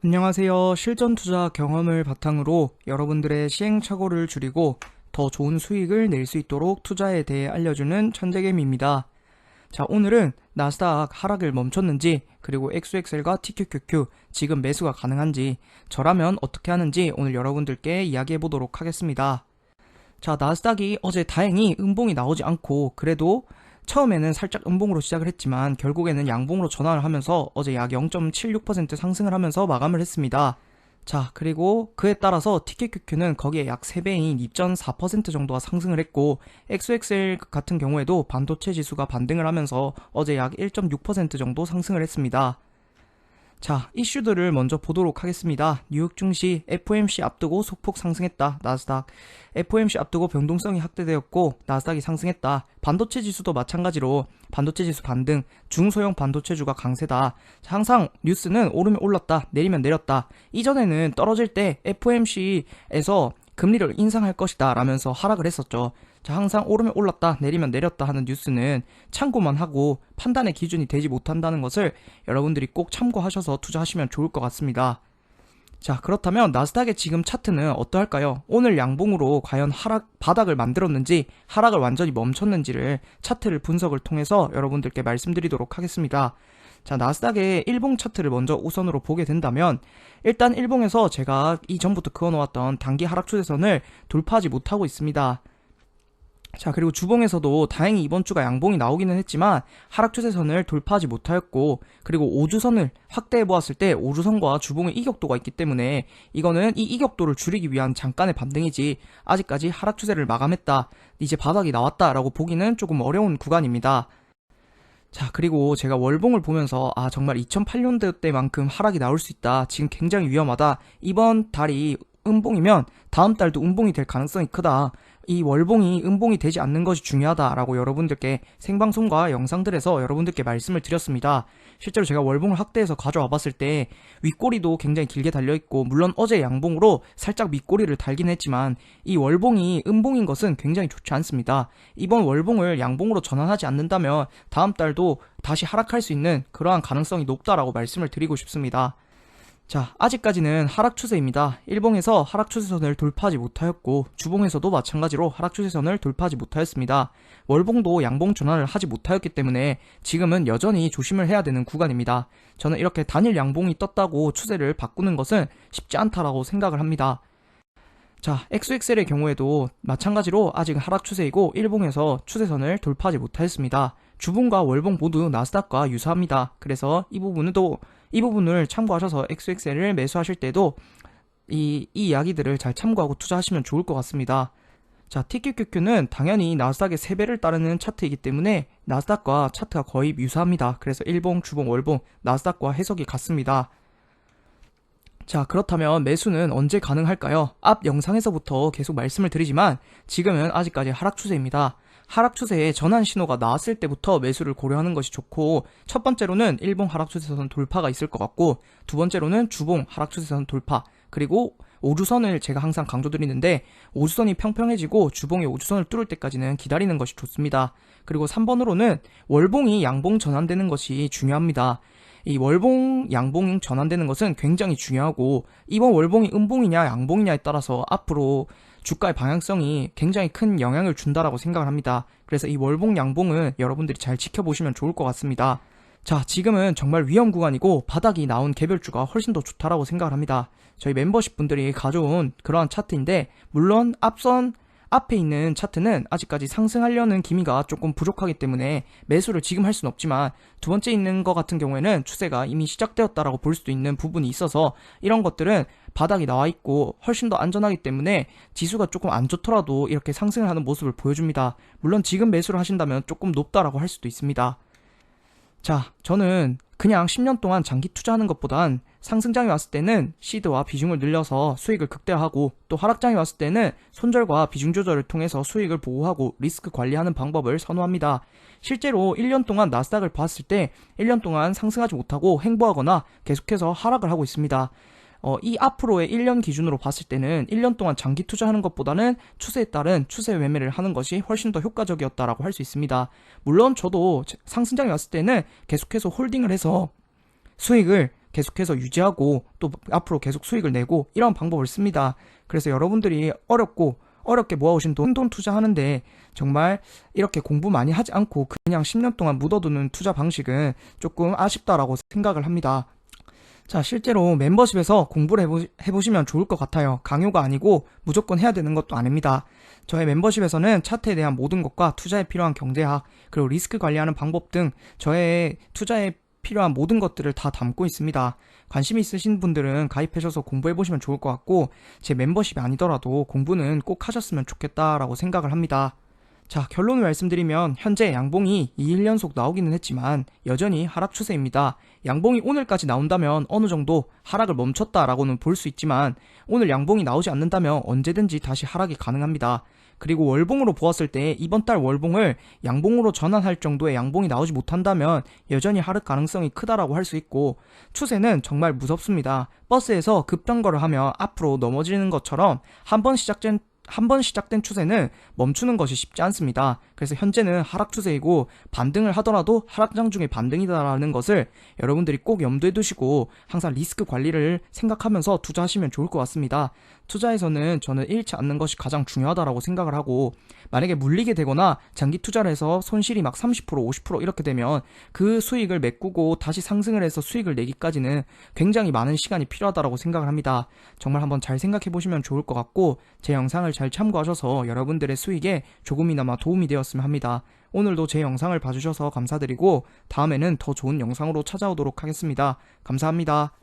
안녕하세요. 실전 투자 경험을 바탕으로 여러분들의 시행착오를 줄이고 더 좋은 수익을 낼 수 있도록 투자에 대해 알려주는 천재개미입니다. 자, 오늘은 나스닥 하락을 멈췄는지, 그리고 XXL과 TQQQ 지금 매수가 가능한지, 저라면 어떻게 하는지 오늘 여러분들께 이야기해 보도록 하겠습니다. 자, 나스닥이 어제 다행히 음봉이 나오지 않고, 그래도 처음에는 살짝 음봉으로 시작을 했지만 결국에는 양봉으로 전환을 하면서 어제 약 0.76% 상승을 하면서 마감을 했습니다. 자, 그리고 그에 따라서 TQQQ는 거기에 약 3배인 2.4% 정도가 상승을 했고, XXL 같은 경우에도 반도체 지수가 반등을 하면서 어제 약 1.6% 정도 상승을 했습니다. 자, 이슈들을 먼저 보도록 하겠습니다. 뉴욕 증시 FOMC 앞두고 소폭 상승했다. 나스닥 FOMC 앞두고 변동성이 확대되었고 나스닥이 상승했다. 반도체 지수도 마찬가지로 반도체 지수 반등, 중소형 반도체주가 강세다. 자, 항상 뉴스는 오르면 올랐다, 내리면 내렸다. 이전에는 떨어질 때 FOMC에서 금리를 인상할 것이다 라면서 하락을 했었죠. 자, 항상 오르면 올랐다, 내리면 내렸다 하는 뉴스는 참고만 하고 판단의 기준이 되지 못한다는 것을 여러분들이 꼭 참고하셔서 투자하시면 좋을 것 같습니다. 자, 그렇다면 나스닥의 지금 차트는 어떠할까요? 오늘 양봉으로 과연 바닥을 만들었는지, 하락을 완전히 멈췄는지를 차트를 분석을 통해서 여러분들께 말씀드리도록 하겠습니다. 자, 나스닥의 일봉 차트를 먼저 우선으로 보게 된다면, 일단 일봉에서 제가 이전부터 그어놓았던 단기 하락 추세선을 돌파하지 못하고 있습니다. 자, 그리고 주봉에서도 다행히 이번 주가 양봉이 나오기는 했지만 하락 추세선을 돌파하지 못하였고, 그리고 5주선을 확대해 보았을 때 5주선과 주봉의 이격도가 있기 때문에 이거는 이 이격도를 줄이기 위한 잠깐의 반등이지 아직까지 하락 추세를 마감했다, 이제 바닥이 나왔다 라고 보기는 조금 어려운 구간입니다. 자, 그리고 제가 월봉을 보면서 정말 2008년도 때만큼 하락이 나올 수 있다, 지금 굉장히 위험하다, 이번 달이 음봉이면 다음 달도 음봉이 될 가능성이 크다, 이 월봉이 음봉이 되지 않는 것이 중요하다라고 여러분들께 생방송과 영상들에서 여러분들께 말씀을 드렸습니다. 실제로 제가 월봉을 확대해서 가져와 봤을 때 윗꼬리도 굉장히 길게 달려있고, 물론 어제 양봉으로 살짝 밑꼬리를 달긴 했지만 이 월봉이 음봉인 것은 굉장히 좋지 않습니다. 이번 월봉을 양봉으로 전환하지 않는다면 다음 달도 다시 하락할 수 있는 그러한 가능성이 높다라고 말씀을 드리고 싶습니다. 자, 아직까지는 하락 추세입니다. 일봉에서 하락 추세선을 돌파하지 못하였고, 주봉에서도 마찬가지로 하락 추세선을 돌파하지 못하였습니다. 월봉도 양봉 전환을 하지 못하였기 때문에 지금은 여전히 조심을 해야 되는 구간입니다. 저는 이렇게 단일 양봉이 떴다고 추세를 바꾸는 것은 쉽지 않다라고 생각을 합니다. 자, XXL의 경우에도 마찬가지로 아직 하락 추세이고 일봉에서 추세선을 돌파하지 못하였습니다. 주봉과 월봉 모두 나스닥과 유사합니다. 그래서 이 부분을 참고하셔서 XXL을 매수하실 때도 이 이야기들을 잘 참고하고 투자하시면 좋을 것 같습니다. 자, TQQQ는 당연히 나스닥의 3배를 따르는 차트이기 때문에 나스닥과 차트가 거의 유사합니다. 그래서 일봉, 주봉, 월봉, 나스닥과 해석이 같습니다. 자, 그렇다면 매수는 언제 가능할까요? 앞 영상에서부터 계속 말씀을 드리지만 지금은 아직까지 하락 추세입니다. 하락 추세에 전환 신호가 나왔을 때부터 매수를 고려하는 것이 좋고, 첫 번째로는 일봉 하락 추세선 돌파가 있을 것 같고, 두 번째로는 주봉 하락 추세선 돌파, 그리고 5주선을 제가 항상 강조드리는데 5주선이 평평해지고 주봉이 5주선을 뚫을 때까지는 기다리는 것이 좋습니다. 그리고 3번으로는 월봉이 양봉 전환되는 것이 중요합니다. 이 월봉, 양봉 전환되는 것은 굉장히 중요하고, 이번 월봉이 음봉이냐 양봉이냐에 따라서 앞으로 주가의 방향성이 굉장히 큰 영향을 준다라고 생각을 합니다. 그래서 이 월봉, 양봉은 여러분들이 잘 지켜보시면 좋을 것 같습니다. 자, 지금은 정말 위험 구간이고 바닥이 나온 개별주가 훨씬 더 좋다라고 생각을 합니다. 저희 멤버십 분들이 가져온 그러한 차트인데, 물론 앞에 있는 차트는 아직까지 상승하려는 기미가 조금 부족하기 때문에 매수를 지금 할 수는 없지만, 두 번째 있는 것 같은 경우에는 추세가 이미 시작되었다라고 볼 수도 있는 부분이 있어서 이런 것들은 바닥이 나와 있고 훨씬 더 안전하기 때문에 지수가 조금 안 좋더라도 이렇게 상승을 하는 모습을 보여줍니다. 물론 지금 매수를 하신다면 조금 높다라고 할 수도 있습니다. 자, 저는 그냥 10년 동안 장기 투자하는 것보단 상승장이 왔을 때는 시드와 비중을 늘려서 수익을 극대화하고, 또 하락장이 왔을 때는 손절과 비중 조절을 통해서 수익을 보호하고 리스크 관리하는 방법을 선호합니다. 실제로 1년 동안 나스닥을 봤을 때 1년 동안 상승하지 못하고 횡보하거나 계속해서 하락을 하고 있습니다. 이 앞으로의 1년 기준으로 봤을 때는 1년 동안 장기 투자하는 것보다는 추세에 따른 추세 매매를 하는 것이 훨씬 더 효과적이었다라고 할 수 있습니다. 물론 저도 상승장이 왔을 때는 계속해서 홀딩을 해서 수익을 계속해서 유지하고 또 앞으로 계속 수익을 내고 이런 방법을 씁니다. 그래서 여러분들이 어렵게 모아오신 돈 투자하는데 정말 이렇게 공부 많이 하지 않고 그냥 10년 동안 묻어두는 투자 방식은 조금 아쉽다라고 생각을 합니다. 자, 실제로 멤버십에서 공부를 해보시면 좋을 것 같아요. 강요가 아니고 무조건 해야 되는 것도 아닙니다. 저의 멤버십에서는 차트에 대한 모든 것과 투자에 필요한 경제학, 그리고 리스크 관리하는 방법 등 저의 투자에 필요한 모든 것들을 다 담고 있습니다. 관심 있으신 분들은 가입하셔서 공부해보시면 좋을 것 같고, 제 멤버십이 아니더라도 공부는 꼭 하셨으면 좋겠다라고 생각을 합니다. 자, 결론을 말씀드리면 현재 양봉이 2일 연속 나오기는 했지만 여전히 하락 추세입니다. 양봉이 오늘까지 나온다면 어느 정도 하락을 멈췄다라고는 볼 수 있지만 오늘 양봉이 나오지 않는다면 언제든지 다시 하락이 가능합니다. 그리고 월봉으로 보았을 때 이번 달 월봉을 양봉으로 전환할 정도의 양봉이 나오지 못한다면 여전히 하락 가능성이 크다라고 할 수 있고, 추세는 정말 무섭습니다. 버스에서 급등거를 하며 앞으로 넘어지는 것처럼 한 번 시작된 추세는 멈추는 것이 쉽지 않습니다. 그래서 현재는 하락 추세이고 반등을 하더라도 하락장 중에 반등이다라는 것을 여러분들이 꼭 염두에 두시고 항상 리스크 관리를 생각하면서 투자하시면 좋을 것 같습니다. 투자에서는 저는 잃지 않는 것이 가장 중요하다라고 생각을 하고, 만약에 물리게 되거나 장기 투자를 해서 손실이 막 30%, 50% 이렇게 되면 그 수익을 메꾸고 다시 상승을 해서 수익을 내기까지는 굉장히 많은 시간이 필요하다고 생각을 합니다. 정말 한번 잘 생각해 보시면 좋을 것 같고, 제 영상을 잘 참고하셔서 여러분들의 수익에 조금이나마 도움이 되었으면 합니다. 오늘도 제 영상을 봐주셔서 감사드리고 다음에는 더 좋은 영상으로 찾아오도록 하겠습니다. 감사합니다.